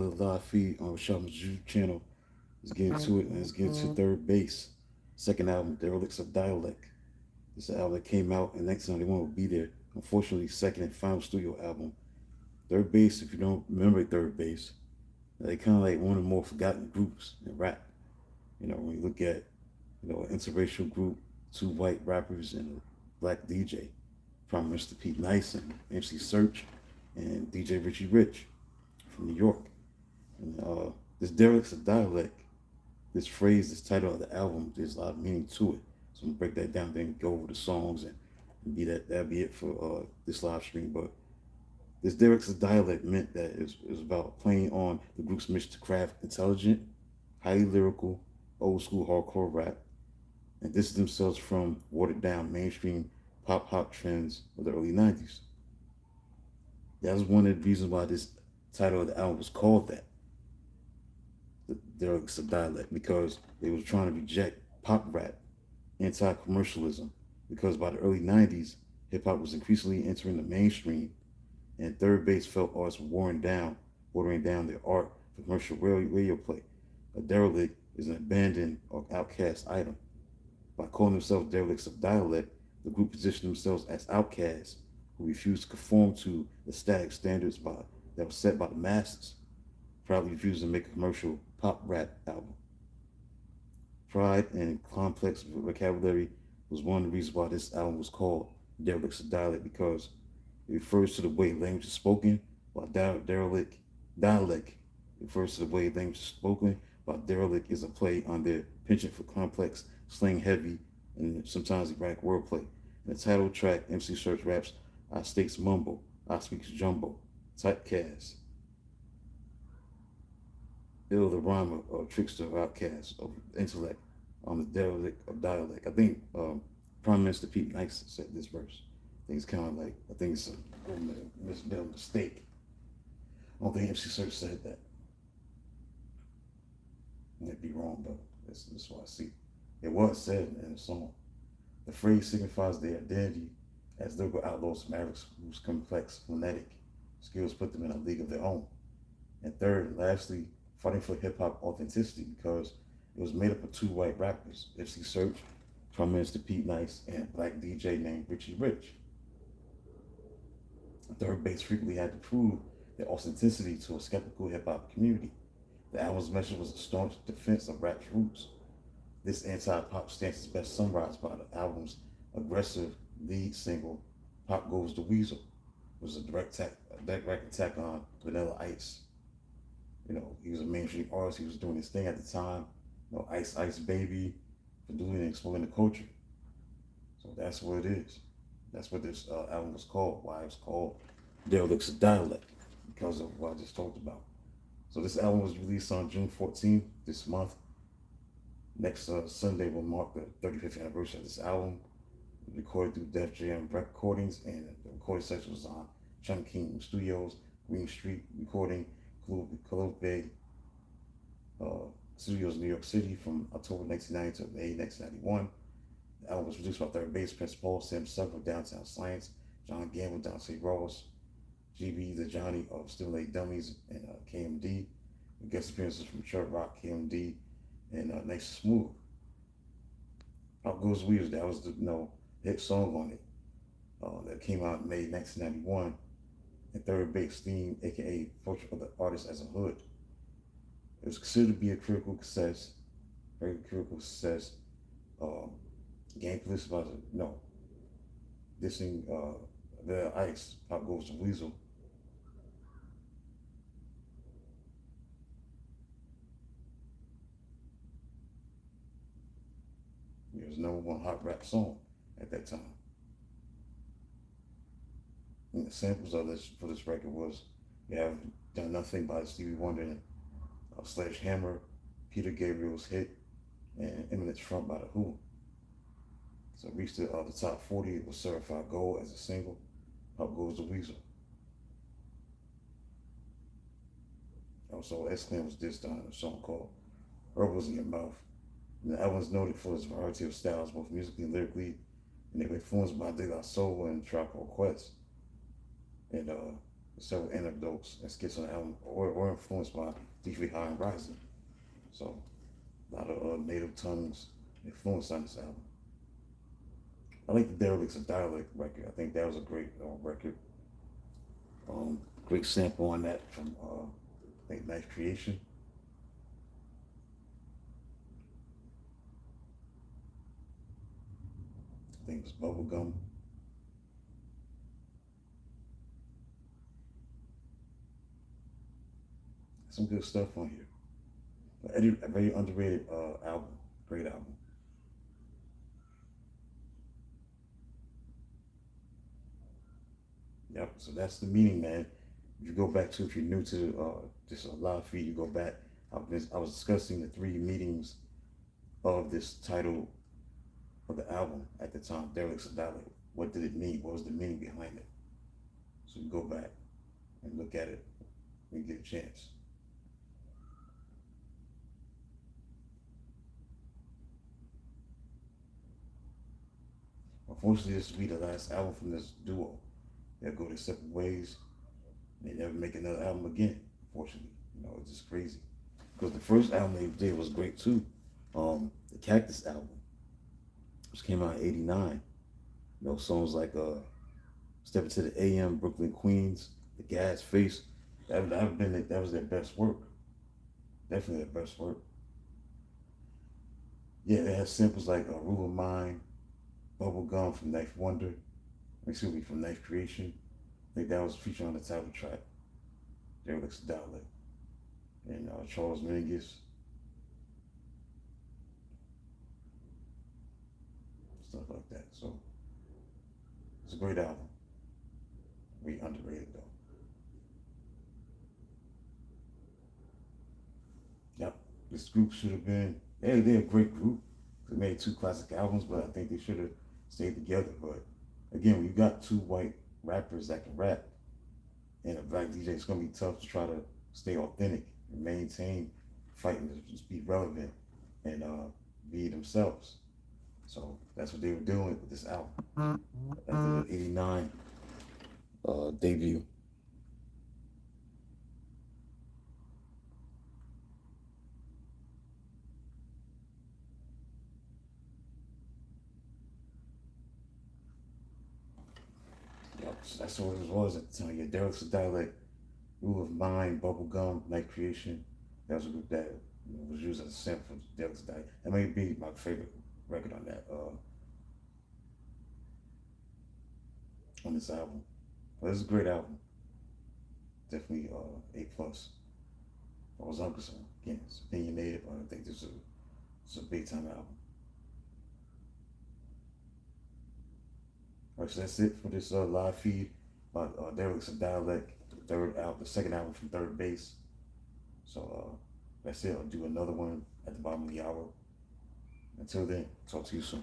The live feed on Rashawn's YouTube channel. Let's get into it, and let's get into third base. Second album, Derelicts of Dialect. This album that came out in 1991 will be their, unfortunately, second and final studio album. Third base, if you don't remember third base, they kind of like one of the more forgotten groups in rap. When you look at, an interracial group, two white rappers and a black DJ, Prime Minister Pete Nice and MC Serch and DJ Richie Rich from New York. And this Derelicts of Dialect, this phrase, this title of the album, there's a lot of meaning to it. So I'm gonna break that down, then go over the songs and be that'll be it for this live stream. But this Derelicts of Dialect meant that it was about playing on the group's mission to craft intelligent, highly lyrical, old school hardcore rap, and distance themselves from watered down mainstream pop trends of the early 90s. That was one of the reasons why this title of the album was called that, the Derelicts of Dialect, because they was trying to reject pop rap, anti-commercialism, because by the early 90s, hip-hop was increasingly entering the mainstream, and third base felt artists were watering down their art for commercial radio play. A derelict is an abandoned or outcast item. By calling themselves Derelicts of Dialect, the group positioned themselves as outcasts who refused to conform to the static standards that were set by the masses, proudly refused to make a commercial pop rap album. Pride and complex vocabulary was one of the reasons why this album was called Derelicts of Dialect, because it refers to the way language is spoken, while dialect refers to the way language is spoken, while derelict is a play on their penchant for complex, slang heavy, and sometimes erratic wordplay. In the title track, MC Serch raps, I stakes mumble, I speaks jumbo, typecast, ill the rhymer or trickster outcast of intellect on the derelict of dialect. I think Prime Minister Pete Nice said this verse. I think it's kind of like, I think it's a misspelled mistake. I don't think MC Serch said that. I might be wrong, but that's what I see. It was said in the song. The phrase signifies their identity as lyrical outlaws mavericks whose complex phonetic skills put them in a league of their own. And third, and lastly, fighting for hip hop authenticity, because it was made up of two white rappers, MC Serch, Prime Minister Pete Nice, and a black DJ named Richie Rich. Third base frequently had to prove their authenticity to a skeptical hip hop community. The album's message was a staunch defense of rap's roots. This anti-pop stance is best summarized by the album's aggressive lead single, Pop Goes the Weasel, which was a direct attack on Vanilla Ice. He was a mainstream artist. He was doing his thing at the time. Ice Baby, for doing and exploring the culture. So that's what it is. That's what this album was called. Why it was called Derelicts of Dialect, because of what I just talked about. So this album was released on June 14th this month. Next Sunday will mark the 35th anniversary of this album. It was recorded through Def Jam Recordings, and the recording session was on Chun King Studios, Green Street Recording, Columbia Studios, New York City, from October 1990 to May 1991. The album was produced by third base Prince Paul, Sam Suffer, Downtown Science, John Gamble, Dante Ross, GB the Johnny of Stimulate Dummies, and KMD. With guest appearances from Chuck Rock, KMD, and Nice Smooth. Pop Goes Weird, that was the hit song on it that came out in May 1991. And third base theme, aka Portrait of the Artist as a Hood. It was considered to be a critical success, very critical success. Game police about dissing the Ice, Pop Goes to Weasel. It was number one hot rap song at that time. And the samples of this for this record was You Have Done Nothing by Stevie Wonder, and Sledgehammer, Peter Gabriel's hit, and Eminence Front by The Who. So it reached the top 40. It was certified gold as a single. Pop Goes the Weasel. Also, X-Clan was dissed on a song called Herbals in Your Mouth. And the album is noted for its variety of styles, both musically and lyrically, and they were influenced by De La Soul and Tribe Called Quest. And several anecdotes and skits on the album, or influenced by D3 High and Rising. So a lot of native tongues influence on this album. I like the Derelicts of Dialect record. I think that was a great record. Great sample on that from I think Knife Creation. I think it was Bubblegum. Some good stuff on here. A very underrated album. Great album. Yep. So that's the meaning, man. If you go back to, if you're new to this live feed, you go back. I was discussing the three meanings of this title of the album at the time, Derelicts of Dialect. What did it mean? What was the meaning behind it? So you go back and look at it when you get a chance. Unfortunately, this will be the last album from this duo. They'll go their separate ways. They never make another album again, unfortunately. It's just crazy. Because the first album they did was great too. The Cactus album, which came out in '89. Songs like Step Into the AM, Brooklyn Queens, The Gas Face. That was their best work. Definitely their best work. Yeah, they had samples like Rule of Mine, Bubblegum from Knife Wonder, excuse me, from Knife Creation. I think that was featured on the title track. Derelicts of Dialect. And Charles Mingus. Stuff like that. So it's a great album. Very underrated though. Yep. This group should have been, they're a great group. They made two classic albums, but I think they should have stayed together. But again, when you got two white rappers that can rap and a black DJ, it's gonna be tough to try to stay authentic and maintain fighting to just be relevant and be themselves. So that's what they were doing with this album after the '89 debut. Yep, so that's what it was at the time. Yeah, Derelicts of Dialect, Rule of Mine, Bubblegum, Night Creation. That was a group that was used as a sample for Derelicts of Dialect. That may be my favorite record on that on this album. But it's a great album. Definitely A plus. I was I'm concerned. Again, it's opinionated, but I think this is a big time album. All right, so that's it for this live feed about Derelicts of Dialect, the second album from Third Base. So that's it. I'll do another one at the bottom of the hour. Until then, talk to you soon.